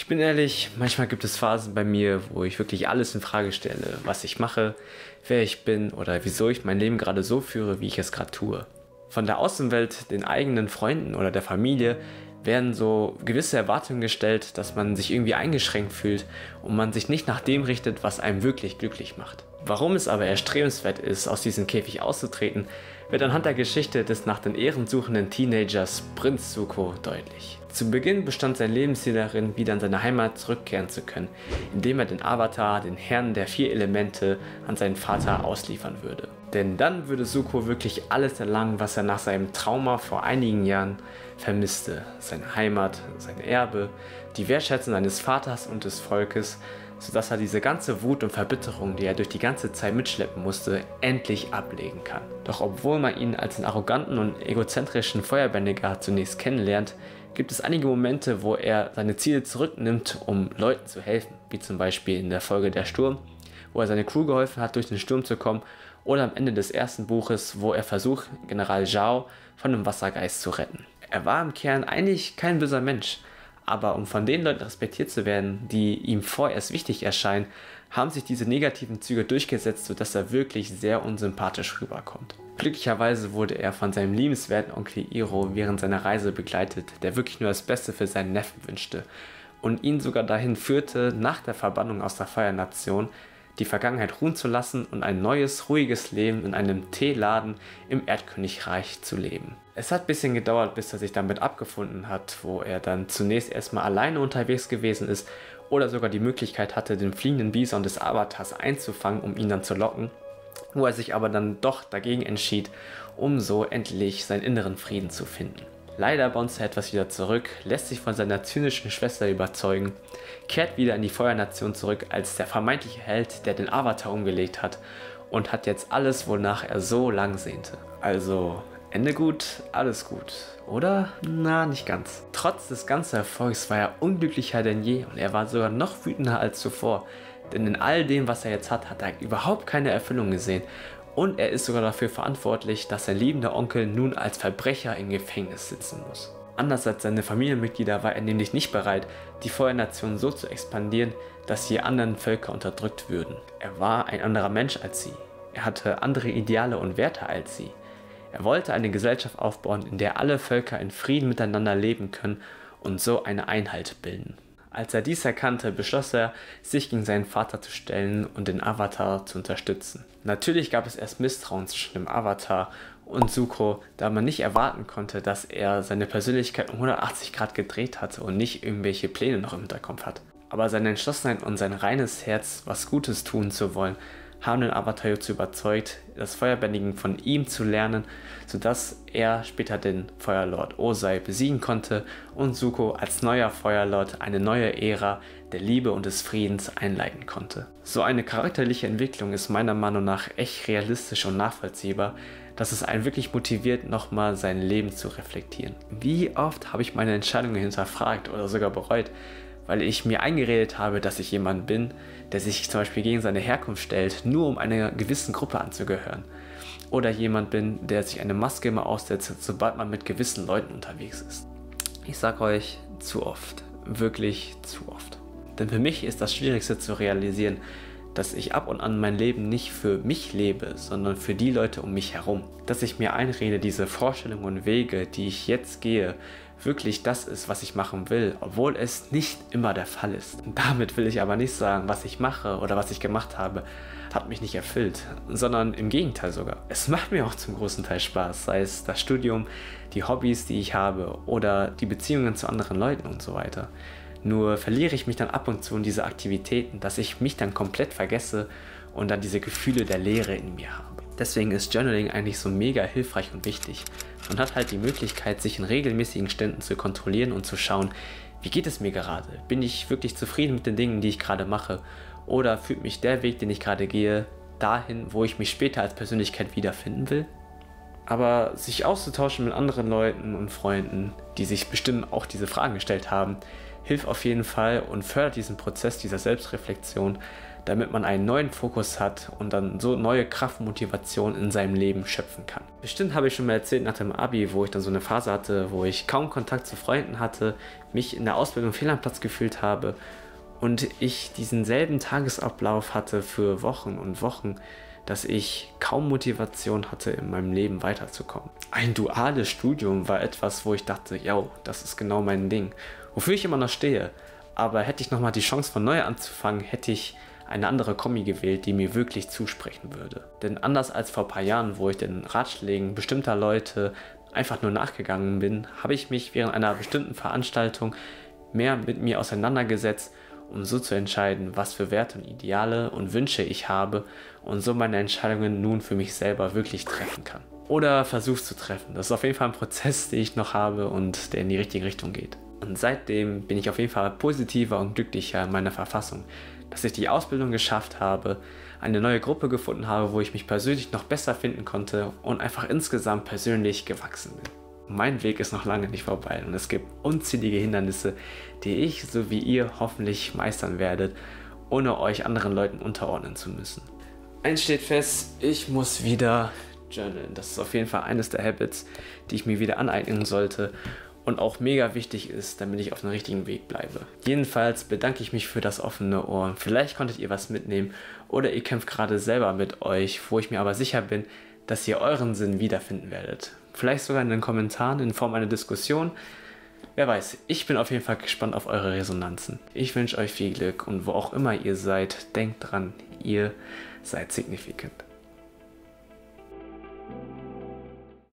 Ich bin ehrlich, manchmal gibt es Phasen bei mir, wo ich wirklich alles in Frage stelle, was ich mache, wer ich bin oder wieso ich mein Leben gerade so führe, wie ich es gerade tue. Von der Außenwelt, den eigenen Freunden oder der Familie werden so gewisse Erwartungen gestellt, dass man sich irgendwie eingeschränkt fühlt und man sich nicht nach dem richtet, was einem wirklich glücklich macht. Warum es aber erstrebenswert ist, aus diesem Käfig auszutreten, wird anhand der Geschichte des nach den Ehren suchenden Teenagers Prinz Zuko deutlich. Zu Beginn bestand sein Lebensziel darin, wieder in seine Heimat zurückkehren zu können, indem er den Avatar, den Herrn der 4 Elemente, an seinen Vater ausliefern würde. Denn dann würde Zuko wirklich alles erlangen, was er nach seinem Trauma vor einigen Jahren vermisste. Seine Heimat, sein Erbe, die Wertschätzung seines Vaters und des Volkes, sodass er diese ganze Wut und Verbitterung, die er durch die ganze Zeit mitschleppen musste, endlich ablegen kann. Doch obwohl man ihn als einen arroganten und egozentrischen Feuerbändiger zunächst kennenlernt, gibt es einige Momente, wo er seine Ziele zurücknimmt, um Leuten zu helfen, wie zum Beispiel in der Folge Der Sturm, wo er seine Crew geholfen hat, durch den Sturm zu kommen, oder am Ende des ersten Buches, wo er versucht, General Zhao von einem Wassergeist zu retten. Er war im Kern eigentlich kein böser Mensch, aber um von den Leuten respektiert zu werden, die ihm vorerst wichtig erscheinen, haben sich diese negativen Züge durchgesetzt, sodass er wirklich sehr unsympathisch rüberkommt. Glücklicherweise wurde er von seinem liebenswerten Onkel Iroh während seiner Reise begleitet, der wirklich nur das Beste für seinen Neffen wünschte und ihn sogar dahin führte, nach der Verbannung aus der Feuernation die Vergangenheit ruhen zu lassen und ein neues, ruhiges Leben in einem Teeladen im Erdkönigreich zu leben. Es hat ein bisschen gedauert, bis er sich damit abgefunden hat, wo er dann zunächst erstmal alleine unterwegs gewesen ist oder sogar die Möglichkeit hatte, den fliegenden Bison des Avatars einzufangen, um ihn dann zu locken, wo er sich aber dann doch dagegen entschied, um so endlich seinen inneren Frieden zu finden. Leider bounced er etwas wieder zurück, lässt sich von seiner zynischen Schwester überzeugen, kehrt wieder in die Feuernation zurück als der vermeintliche Held, der den Avatar umgelegt hat und hat jetzt alles, wonach er so lang sehnte. Also Ende gut, alles gut, oder? Na, nicht ganz. Trotz des ganzen Erfolgs war er unglücklicher denn je und er war sogar noch wütender als zuvor, denn in all dem, was er jetzt hat, hat er überhaupt keine Erfüllung gesehen. Und er ist sogar dafür verantwortlich, dass sein liebender Onkel nun als Verbrecher im Gefängnis sitzen muss. Anders als seine Familienmitglieder war er nämlich nicht bereit, die Feuernation so zu expandieren, dass die anderen Völker unterdrückt würden. Er war ein anderer Mensch als sie. Er hatte andere Ideale und Werte als sie. Er wollte eine Gesellschaft aufbauen, in der alle Völker in Frieden miteinander leben können und so eine Einheit bilden. Als er dies erkannte, beschloss er, sich gegen seinen Vater zu stellen und den Avatar zu unterstützen. Natürlich gab es erst Misstrauen zwischen dem Avatar und Zuko, da man nicht erwarten konnte, dass er seine Persönlichkeit um 180 Grad gedreht hatte und nicht irgendwelche Pläne noch im Hinterkopf hat. Aber seine Entschlossenheit und sein reines Herz, was Gutes tun zu wollen, haben den Avatar dazu überzeugt, das Feuerbändigen von ihm zu lernen, sodass er später den Feuerlord Ozai besiegen konnte und Zuko als neuer Feuerlord eine neue Ära der Liebe und des Friedens einleiten konnte. So eine charakterliche Entwicklung ist meiner Meinung nach echt realistisch und nachvollziehbar, dass es einen wirklich motiviert, nochmal sein Leben zu reflektieren. Wie oft habe ich meine Entscheidungen hinterfragt oder sogar bereut, weil ich mir eingeredet habe, dass ich jemand bin, der sich zum Beispiel gegen seine Herkunft stellt, nur um einer gewissen Gruppe anzugehören. Oder jemand bin, der sich eine Maske immer aussetzt, sobald man mit gewissen Leuten unterwegs ist. Ich sag euch, zu oft. Wirklich zu oft. Denn für mich ist das Schwierigste zu realisieren, dass ich ab und an mein Leben nicht für mich lebe, sondern für die Leute um mich herum. Dass ich mir einrede, diese Vorstellungen und Wege, die ich jetzt gehe, wirklich das ist, was ich machen will, obwohl es nicht immer der Fall ist. Damit will ich aber nicht sagen, was ich mache oder was ich gemacht habe, hat mich nicht erfüllt, sondern im Gegenteil sogar. Es macht mir auch zum großen Teil Spaß, sei es das Studium, die Hobbys, die ich habe oder die Beziehungen zu anderen Leuten und so weiter. Nur verliere ich mich dann ab und zu in diese Aktivitäten, dass ich mich dann komplett vergesse und dann diese Gefühle der Leere in mir habe. Deswegen ist Journaling eigentlich so mega hilfreich und wichtig. Man hat halt die Möglichkeit, sich in regelmäßigen Ständen zu kontrollieren und zu schauen, wie geht es mir gerade? Bin ich wirklich zufrieden mit den Dingen, die ich gerade mache? Oder führt mich der Weg, den ich gerade gehe, dahin, wo ich mich später als Persönlichkeit wiederfinden will? Aber sich auszutauschen mit anderen Leuten und Freunden, die sich bestimmt auch diese Fragen gestellt haben, hilft auf jeden Fall und fördert diesen Prozess dieser Selbstreflexion, damit man einen neuen Fokus hat und dann so neue Kraft und Motivation in seinem Leben schöpfen kann. Bestimmt habe ich schon mal erzählt nach dem Abi, wo ich dann so eine Phase hatte, wo ich kaum Kontakt zu Freunden hatte, mich in der Ausbildung fehl am Platz gefühlt habe und ich diesen selben Tagesablauf hatte für Wochen und Wochen, dass ich kaum Motivation hatte, in meinem Leben weiterzukommen. Ein duales Studium war etwas, wo ich dachte, ja, das ist genau mein Ding, wofür ich immer noch stehe. Aber hätte ich nochmal die Chance von neu anzufangen, hätte ich eine andere Kombi gewählt, die mir wirklich zusprechen würde. Denn anders als vor ein paar Jahren, wo ich den Ratschlägen bestimmter Leute einfach nur nachgegangen bin, habe ich mich während einer bestimmten Veranstaltung mehr mit mir auseinandergesetzt, um so zu entscheiden, was für Werte und Ideale und Wünsche ich habe und so meine Entscheidungen nun für mich selber wirklich treffen kann. Oder versuche zu treffen. Das ist auf jeden Fall ein Prozess, den ich noch habe und der in die richtige Richtung geht. Und seitdem bin ich auf jeden Fall positiver und glücklicher in meiner Verfassung, dass ich die Ausbildung geschafft habe, eine neue Gruppe gefunden habe, wo ich mich persönlich noch besser finden konnte und einfach insgesamt persönlich gewachsen bin. Mein Weg ist noch lange nicht vorbei und es gibt unzählige Hindernisse, die ich, so wie ihr, hoffentlich meistern werdet, ohne euch anderen Leuten unterordnen zu müssen. Eins steht fest, ich muss wieder journalen. Das ist auf jeden Fall eines der Habits, die ich mir wieder aneignen sollte und auch mega wichtig ist, damit ich auf dem richtigen Weg bleibe. Jedenfalls bedanke ich mich für das offene Ohr. Vielleicht konntet ihr was mitnehmen oder ihr kämpft gerade selber mit euch, wo ich mir aber sicher bin, dass ihr euren Sinn wiederfinden werdet. Vielleicht sogar in den Kommentaren in Form einer Diskussion. Wer weiß, ich bin auf jeden Fall gespannt auf eure Resonanzen. Ich wünsche euch viel Glück und wo auch immer ihr seid, denkt dran, ihr seid signifikant.